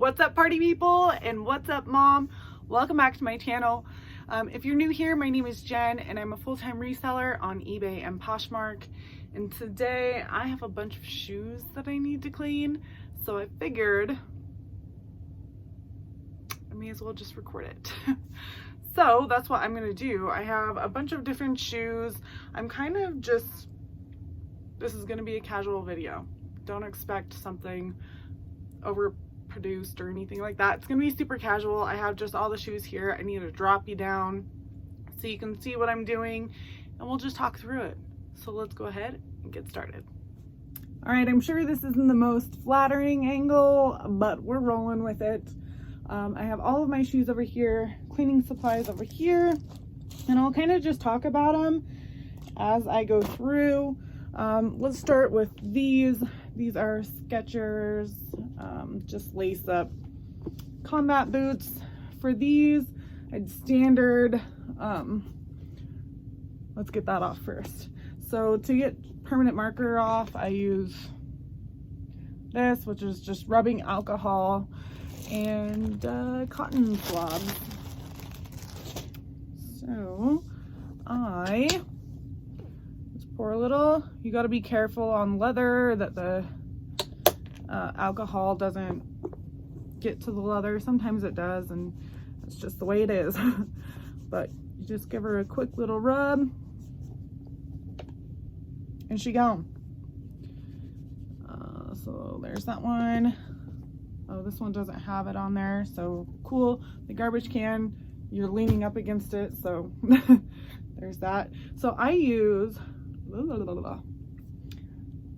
What's up, party people, and what's up, mom? Welcome back to my channel. If you're new here, my name is Jen and I'm a full-time reseller on eBay and Poshmark. And today I have a bunch of shoes that I need to clean, so I figured I may as well just record it. So that's what I'm gonna do. I have a bunch of different shoes. I'm kind of just, this is gonna be a casual video. Don't expect something overproduced or anything like that. It's gonna be super casual. I have just all the shoes here. I need to drop you down so you can see what I'm doing and we'll just talk through it. So let's go ahead and get started. All right, I'm sure this isn't the most flattering angle, but we're rolling with it. I have all of my shoes over here, cleaning supplies over here, and I'll kind of just talk about them as I go through. Let's start with these. These are Skechers, just lace up combat boots. For these, I'd standard, let's get that off first. So to get permanent marker off, I use this, which is just rubbing alcohol and cotton swabs. So I just pour a little. You got to be careful on leather that the alcohol doesn't get to the leather. Sometimes it does, and it's just the way it is. But you just give her a quick little rub and she gone. So there's that one. Oh, this one doesn't have it on there, so cool. The garbage can, you're leaning up against it, so there's that. So I use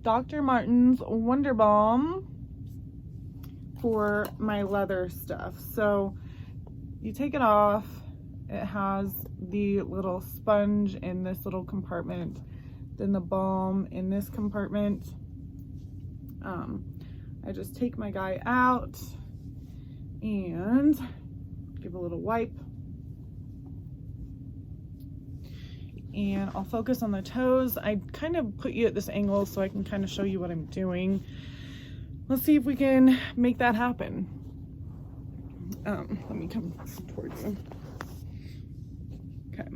Dr. Martens Wonder Balm for my leather stuff. So you take it off, it has the little sponge in this little compartment, then the balm in this compartment. I just take my guy out and give a little wipe, and I'll focus on the toes. I kind of put you at this angle so I can kind of show you what I'm doing. Let's see if we can make that happen. Let me come towards you. Okay.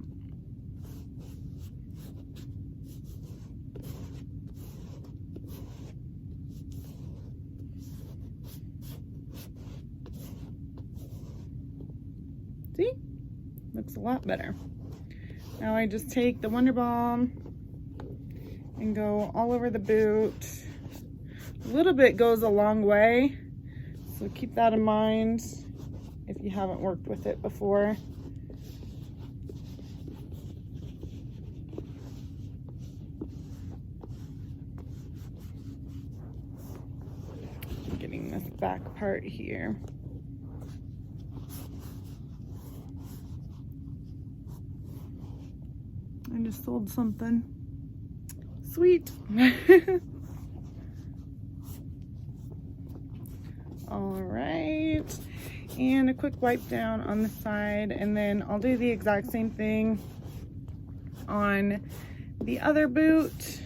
See? Looks a lot better. Now I just take the Wonder Balm and go all over the boot. A little bit goes a long way, so keep that in mind if you haven't worked with it before. Getting this back part here. I just sold something. Sweet. All right. And a quick wipe down on the side, and then I'll do the exact same thing on the other boot.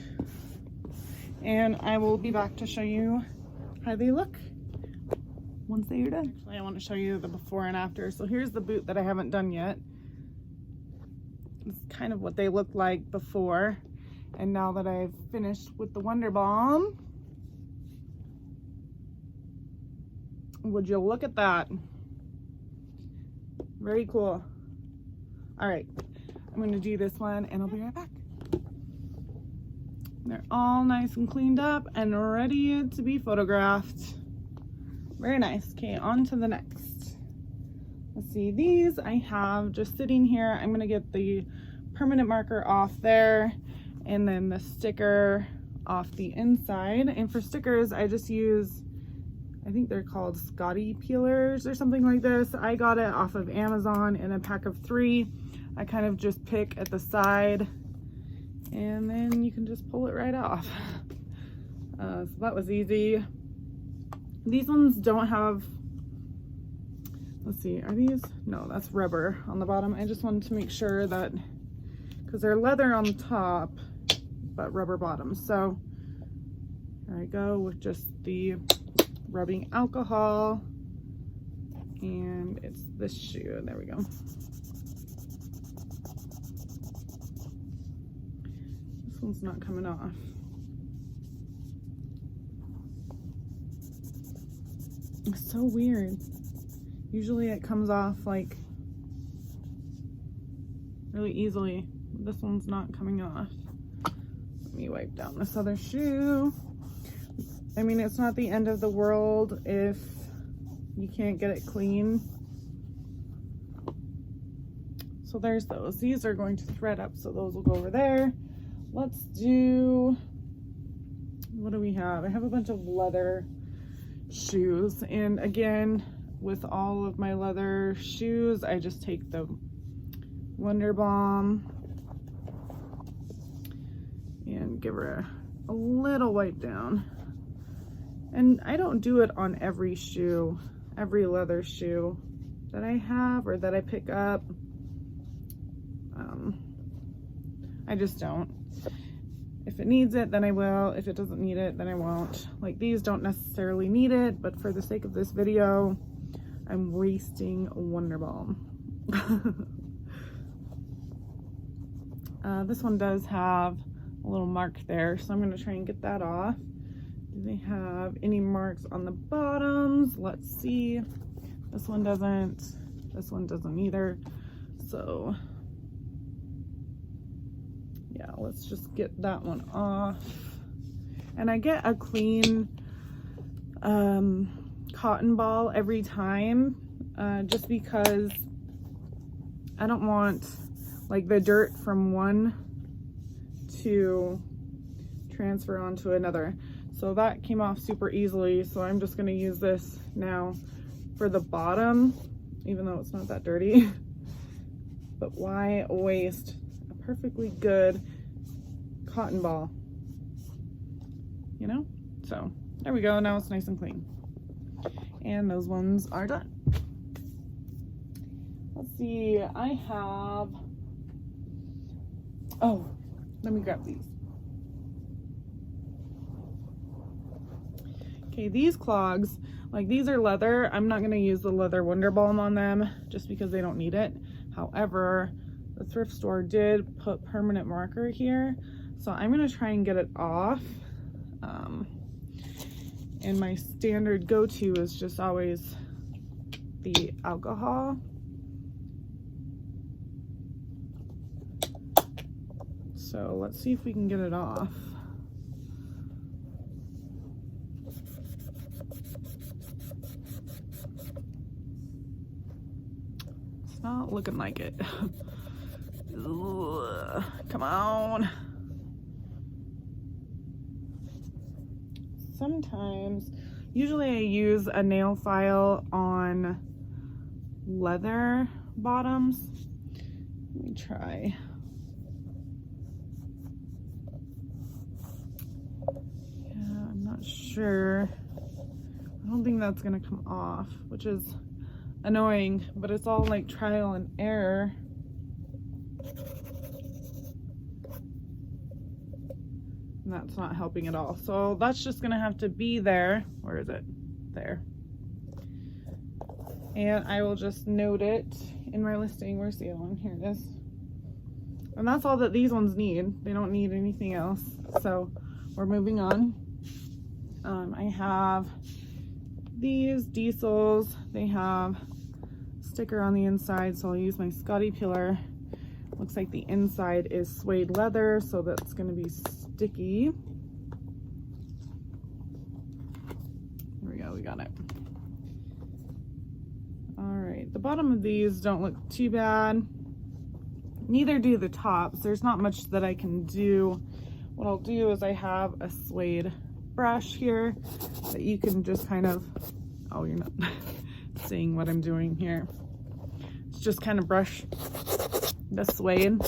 And I will be back to show you how they look once they are done. Actually, I want to show you the before and after. So here's the boot that I haven't done yet. It's kind of what they looked like before, and now that I've finished with the Wonder Balm, would you look at that? Very cool. All right, I'm going to do this one and I'll be right back. They're all nice and cleaned up and ready to be photographed. Very nice. Okay, on to the next. Let's see, these I have just sitting here. I'm gonna get the permanent marker off there and then the sticker off the inside. And for stickers, I just use, I think they're called Scotty peelers or something like this. I got it off of Amazon in a pack of 3. I kind of just pick at the side and then you can just pull it right off. So that was easy. These ones don't have, let's see, are these? No, that's rubber on the bottom. I just wanted to make sure that, because they're leather on the top, but rubber bottoms. So here I go with just the rubbing alcohol and it's this shoe. There we go. This one's not coming off. It's so weird. Usually it comes off like really easily. This one's not coming off. Let me wipe down this other shoe. I mean, it's not the end of the world if you can't get it clean. So there's those. These are going to thread up, so those will go over there. Let's do, what do we have? I have a bunch of leather shoes, and again, with all of my leather shoes, I just take the Wonder Balm and give her a little wipe down. And I don't do it on every shoe, every leather shoe that I have or that I pick up. I just don't. If it needs it, then I will. If it doesn't need it, then I won't. Like, these don't necessarily need it, but for the sake of this video, I'm wasting Wonder Balm. This one does have a little mark there, so I'm going to try and get that off. Do they have any marks on the bottoms? Let's see. This one doesn't. This one doesn't either. So yeah, let's just get that one off. And I get a clean cotton ball every time, just because I don't want like the dirt from one to transfer onto another. So that came off super easily, so I'm just going to use this now for the bottom, even though it's not that dirty. But why waste a perfectly good cotton ball, you know? So there we go. Now it's nice and clean, and those ones are done. Let's see, I have, oh, let me grab these. Okay, these clogs, like, these are leather. I'm not going to use the leather Wonder Balm on them just because they don't need it. However, the thrift store did put permanent marker here, so I'm going to try and get it off. And my standard go-to is just always the alcohol. So let's see if we can get it off. It's not looking like it. Ugh, come on. Sometimes, usually I use a nail file on leather bottoms. Let me try. Sure, I don't think that's gonna come off, which is annoying, but it's all like trial and error. And that's not helping at all, so that's just gonna have to be there. Where is it? There. And I will just note it in my listing. Where's the other one? Here it is. And that's all that these ones need. They don't need anything else, so we're moving on. I have these diesels. They have a sticker on the inside, so I'll use my Scotty peeler. Looks like the inside is suede leather, so that's going to be sticky. There we go, we got it. All right, the bottom of these don't look too bad. Neither do the tops. There's not much that I can do. What I'll do is I have a suede brush here that you can just kind of, oh, you're not seeing what I'm doing here. It's just kind of brush the suede.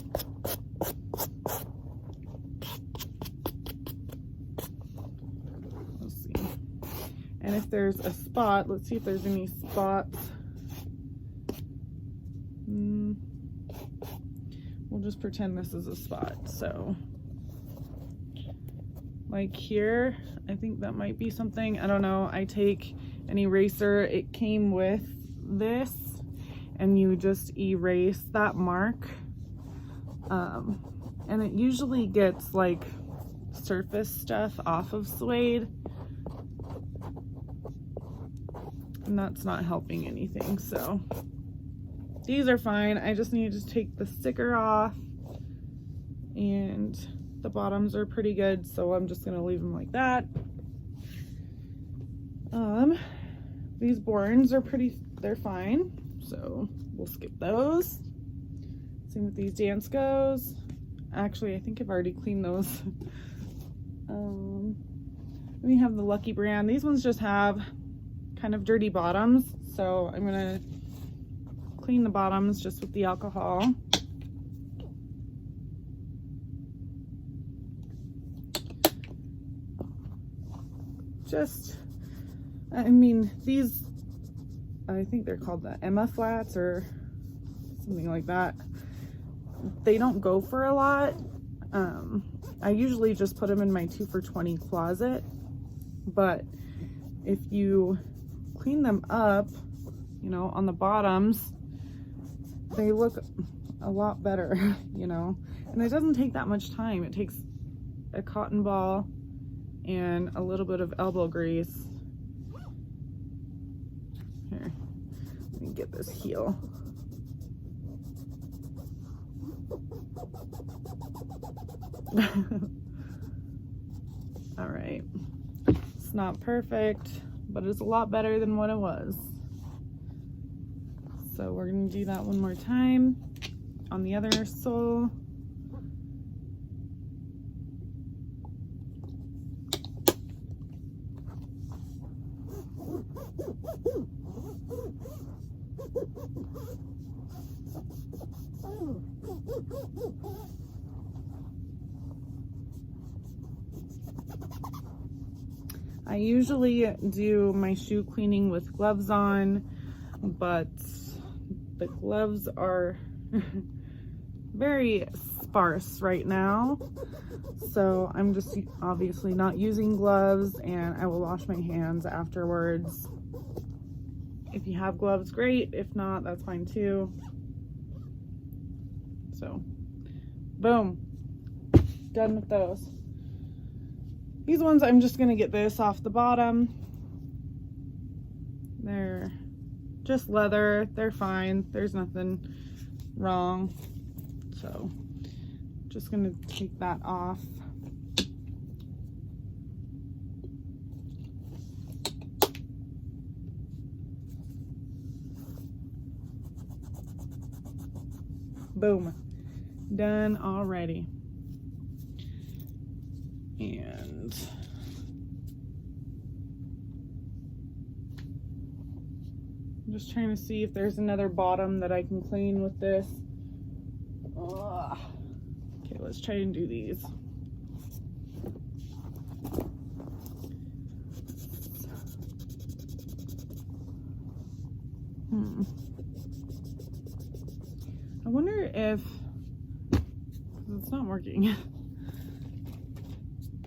Let's see. And if there's a spot, let's see if there's any spots. We'll just pretend this is a spot. So like here, I think that might be something. I don't know. I take an eraser. It came with this and you just erase that mark. And it usually gets like surface stuff off of suede, and that's not helping anything. So these are fine. I just need to take the sticker off, and the bottoms are pretty good, so I'm just gonna leave them like that. These bournes are they're fine, so we'll skip those. Same with these JENEMYXOs. Actually, I think I've already cleaned those. We have the Lucky brand. These ones just have kind of dirty bottoms, so I'm gonna clean the bottoms just with the alcohol. I mean, these, I think they're called the Emma flats or something like that. They don't go for a lot. I usually just put them in my 2 for $20 closet, but if you clean them up, you know, on the bottoms, they look a lot better, you know, and it doesn't take that much time. It takes a cotton ball and a little bit of elbow grease. Here, let me get this heel. All right, it's not perfect, but it's a lot better than what it was. So we're gonna do that one more time on the other sole. I usually do my shoe cleaning with gloves on, but the gloves are very sparse right now, so I'm just obviously not using gloves, and I will wash my hands afterwards. If you have gloves, great. If not, that's fine too. So boom, done with those. These ones, I'm just gonna get this off the bottom. They're just leather, they're fine, there's nothing wrong. So just gonna take that off. Boom, done already. And I'm just trying to see if there's another bottom that I can clean with this. Ugh. Okay, let's try and do these. I wonder if it's not working. I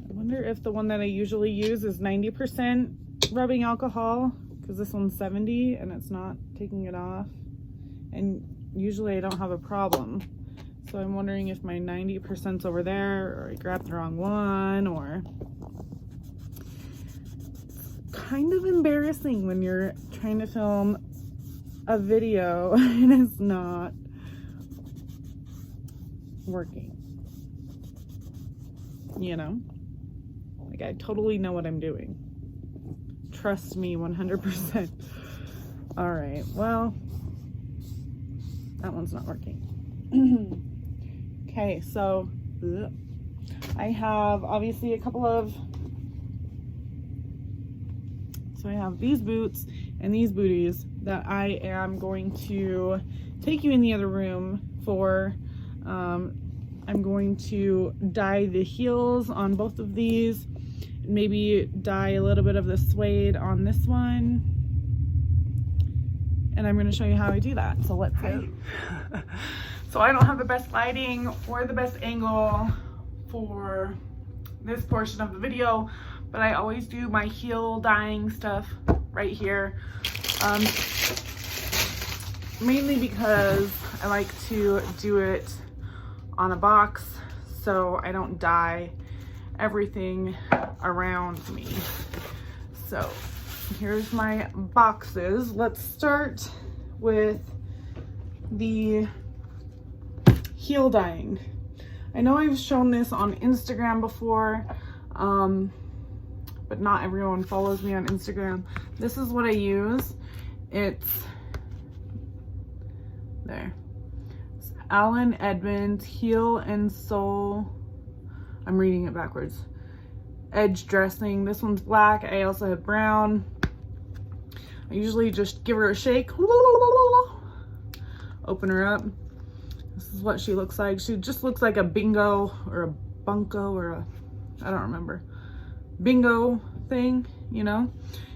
wonder if the one that I usually use is 90% rubbing alcohol, because this one's 70 and it's not taking it off, and usually I don't have a problem. So I'm wondering if my 90%'s over there, or I grabbed the wrong one, or it's kind of embarrassing when you're trying to film a video and it's not working, you know? Like, I totally know what I'm doing. Trust me, 100%. All right, well, that one's not working. Okay, so I have obviously a couple of, so I have these boots and these booties that I am going to take you in the other room for. I'm going to dye the heels on both of these, maybe dye a little bit of the suede on this one, and I'm going to show you how I do that. So let's go. So I don't have the best lighting or the best angle for this portion of the video, but I always do my heel dyeing stuff right here. mainly because I like to do it on a box so I don't dye everything around me. So here's my boxes. Let's start with the heel dyeing. I know I've shown this on Instagram before, but not everyone follows me on Instagram. This is what I use. It's there. It's Allen Edmonds Heel and Sole. I'm reading it backwards. Edge dressing. This one's black. I also have brown. I usually just give her a shake. Open her up. This is what she looks like. She just looks like a bingo or a bunko or a, I don't remember, bingo thing, you know?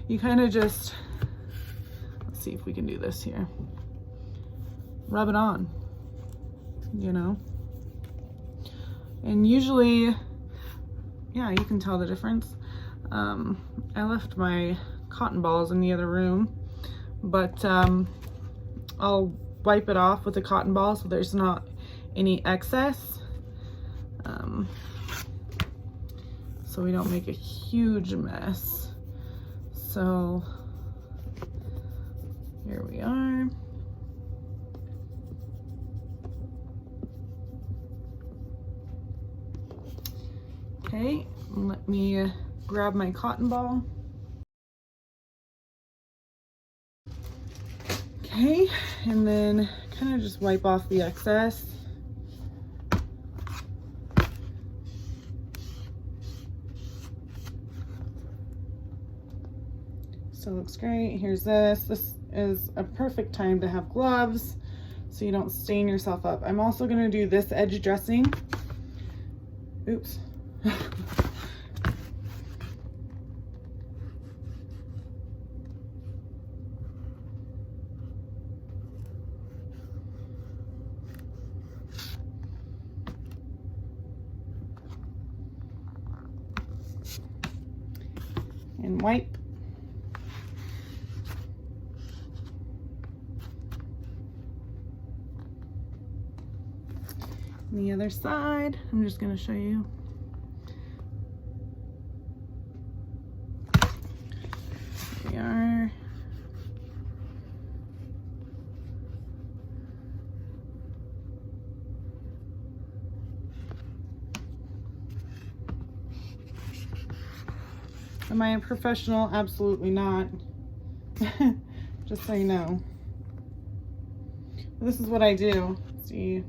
You kind of just, let's see if we can do this here. Rub it on, you know? And usually, yeah, you can tell the difference. I left my cotton balls in the other room, but I'll wipe it off with a cotton ball so there's not any excess, so we don't make a huge mess. So here we are. Okay, let me grab my cotton ball. Okay, and then kind of just wipe off the excess. So it looks great. Here's this. This is a perfect time to have gloves so you don't stain yourself up. I'm also going to do this edge dressing. Oops. And wipe. And the other side, I'm just going to show you. Here we are. Am I a professional? Absolutely not. Just so you know. This is what I do. See,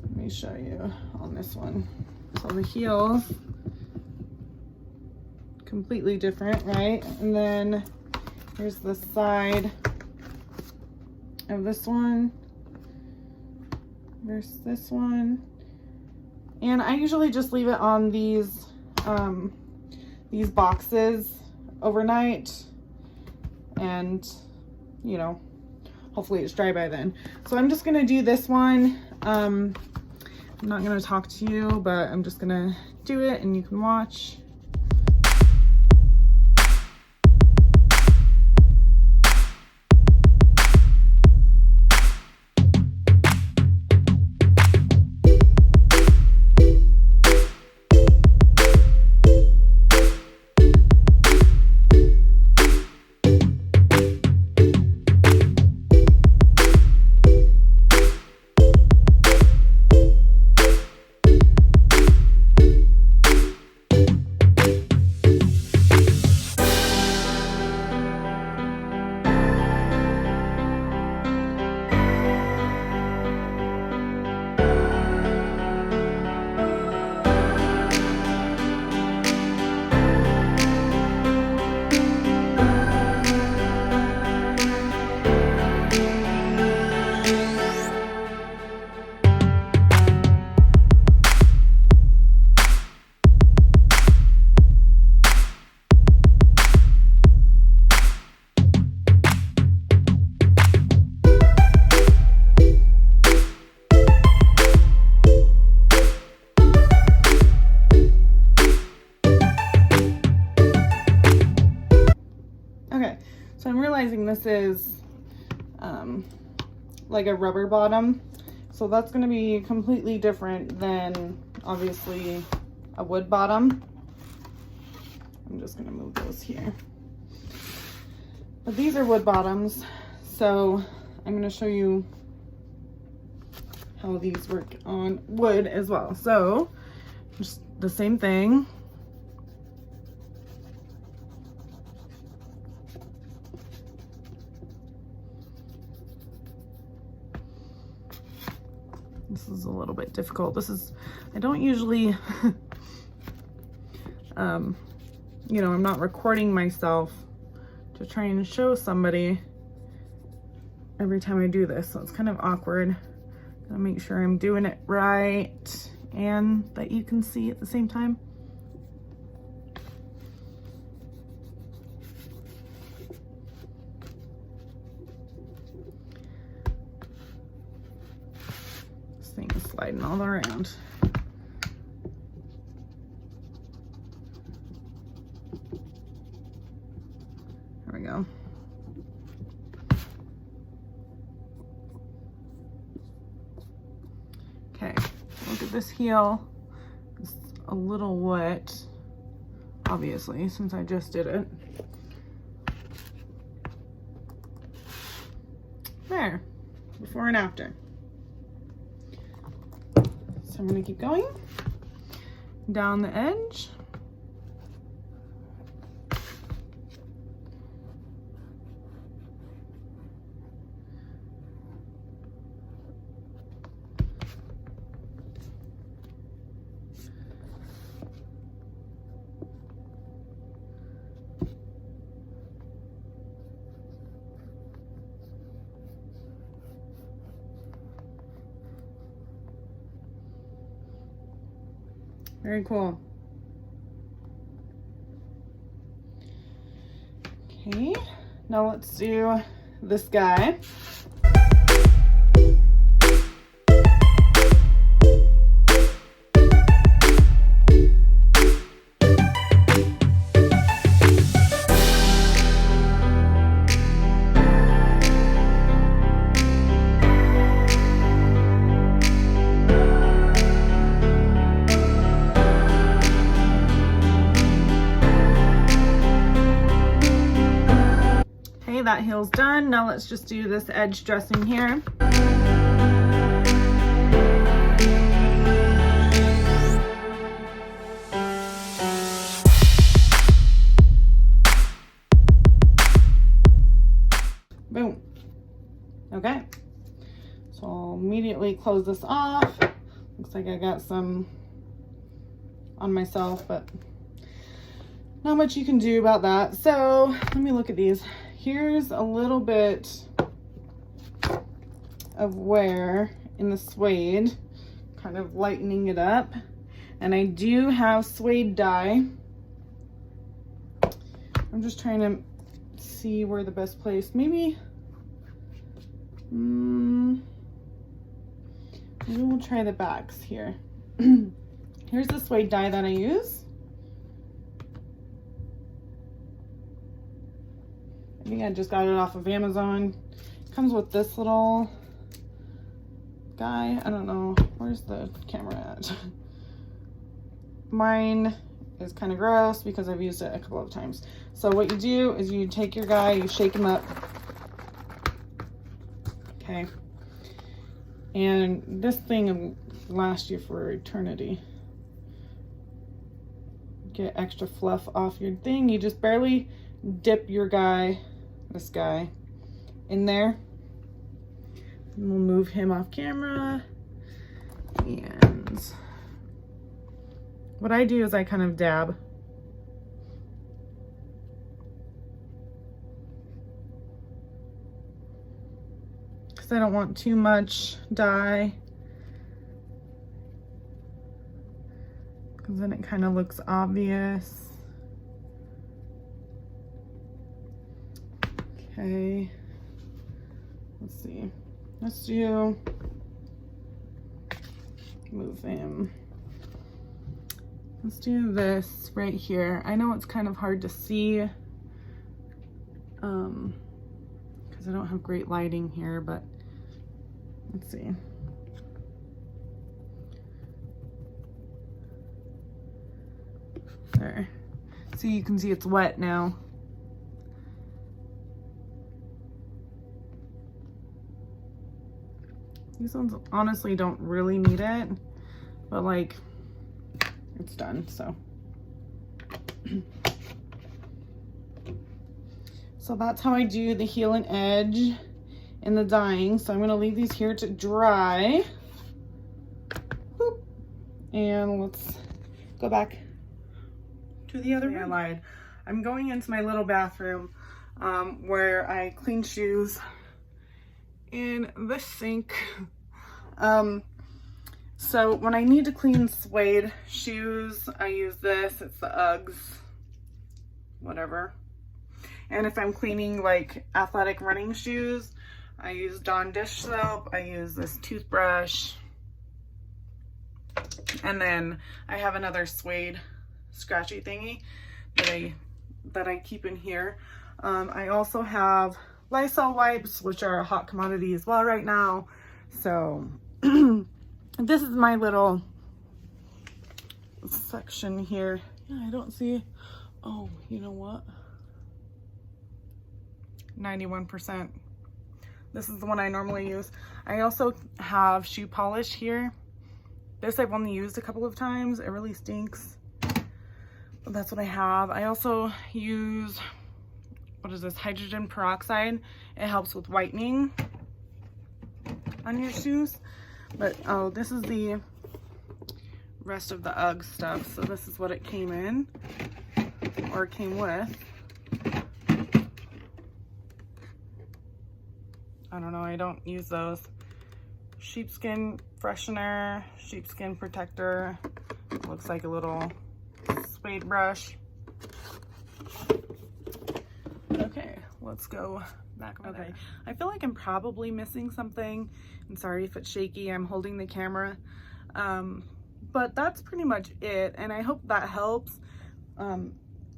let me show you on this one. So the heels, completely different, right? And then here's the side of this one versus this one. And I usually just leave it on these boxes overnight, and you know, hopefully it's dry by then. So I'm just gonna do this one. I'm not gonna talk to you, but I'm just gonna do it and you can watch. Okay, so I'm realizing this is like a rubber bottom. So that's going to be completely different than obviously a wood bottom. I'm just going to move those here. But these are wood bottoms. So I'm going to show you how these work on wood as well. So just the same thing. This is a little bit difficult. I don't usually, you know, I'm not recording myself to try and show somebody every time I do this. So it's kind of awkward. Gotta make sure I'm doing it right and that you can see at the same time. Thing is sliding all around. There we go. Okay, look at this heel. It's a little wet, obviously, since I just did it. There, before and after. So I'm going to keep going down the edge. Very cool. Okay, now let's do this guy. That heel's done. Now let's just do this edge dressing here. Boom. Okay. So I'll immediately close this off. Looks like I got some on myself, but not much you can do about that. So let me look at these. Here's a little bit of wear in the suede, kind of lightening it up. And I do have suede dye. I'm just trying to see where the best place, maybe we'll try the backs here. Here's the suede dye that I use. I think I just got it off of Amazon. It comes with this little guy. I don't know, where's the camera at? Mine is kind of gross because I've used it a couple of times. So what you do is you take your guy, you shake him up. Okay. And this thing will last you for eternity. Get extra fluff off your thing. You just barely dip your guy, this guy, in there. And we'll move him off camera. And what I do is I kind of dab. Because I don't want too much dye. Because then it kind of looks obvious. Okay, let's see. Let's do, move him. Let's do this right here. I know it's kind of hard to see because because I don't have great lighting here, but let's see. There. So you can see it's wet now. These ones honestly don't really need it, but like it's done, so. So that's how I do the heel and edge and the dyeing. So I'm gonna leave these here to dry. Boop. And let's go back to the other room. I lied. I'm going into my little bathroom where I clean shoes in the sink. So when I need to clean suede shoes, I use this. It's the Uggs, whatever. And if I'm cleaning like athletic running shoes, I use Dawn dish soap. I use this toothbrush. And then I have another suede scratchy thingy that I keep in here. I also have Lysol wipes, which are a hot commodity as well right now. So this is my little section here. Yeah, I don't see. Oh, you know what? 91%. This is the one I normally use. I also have shoe polish here. This I've only used a couple of times. It really stinks, but that's what I have. I also use, what is this, hydrogen peroxide. It helps with whitening on your shoes. But oh, this is the rest of the UGG stuff. So this is what it came in, or came with. I don't know, I don't use those. Sheepskin freshener, sheepskin protector. Looks like a little suede brush. Okay, let's go back over there. I feel like I'm probably missing something. I'm sorry if it's shaky, I'm holding the camera. But that's pretty much it, and I hope that helps.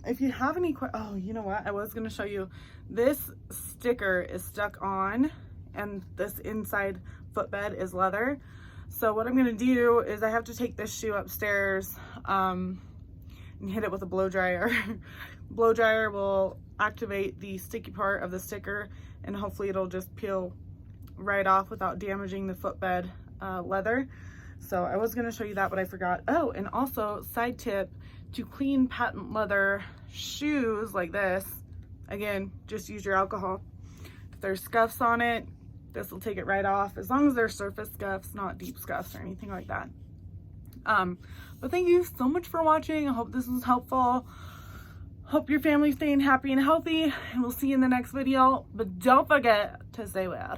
If you have any questions, oh, you know what? I was gonna show you. This sticker is stuck on, and this inside footbed is leather. So what I'm gonna do is I have to take this shoe upstairs and hit it with a blow dryer. Blow dryer will activate the sticky part of the sticker, and hopefully it'll just peel right off without damaging the footbed leather. So I was gonna show you that, but I forgot. Oh, and also side tip, to clean patent leather shoes like this, again, just use your alcohol. If there's scuffs on it, this will take it right off, as long as they're surface scuffs, not deep scuffs or anything like that. But thank you so much for watching. I hope this was helpful. Hope your family's staying happy and healthy, and we'll see you in the next video. But don't forget to stay weird.